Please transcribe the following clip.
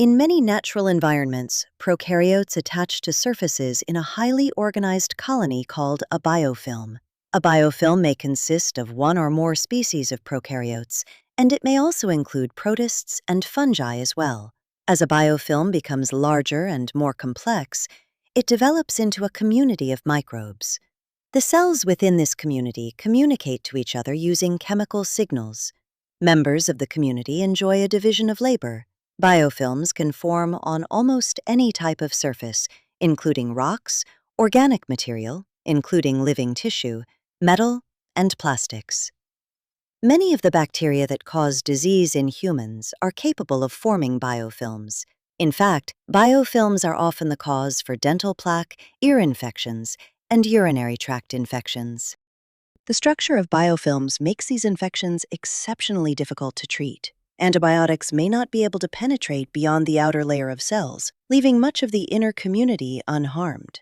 In many natural environments, prokaryotes attach to surfaces in a highly organized colony called a biofilm. A biofilm may consist of one or more species of prokaryotes, and it may also include protists and fungi as well. As a biofilm becomes larger and more complex, it develops into a community of microbes. The cells within this community communicate to each other using chemical signals. Members of the community enjoy a division of labor. Biofilms can form on almost any type of surface, including rocks, organic material, including living tissue, metal, and plastics. Many of the bacteria that cause disease in humans are capable of forming biofilms. In fact, biofilms are often the cause for dental plaque, ear infections, and urinary tract infections. The structure of biofilms makes these infections exceptionally difficult to treat. Antibiotics may not be able to penetrate beyond the outer layer of cells, leaving much of the inner community unharmed.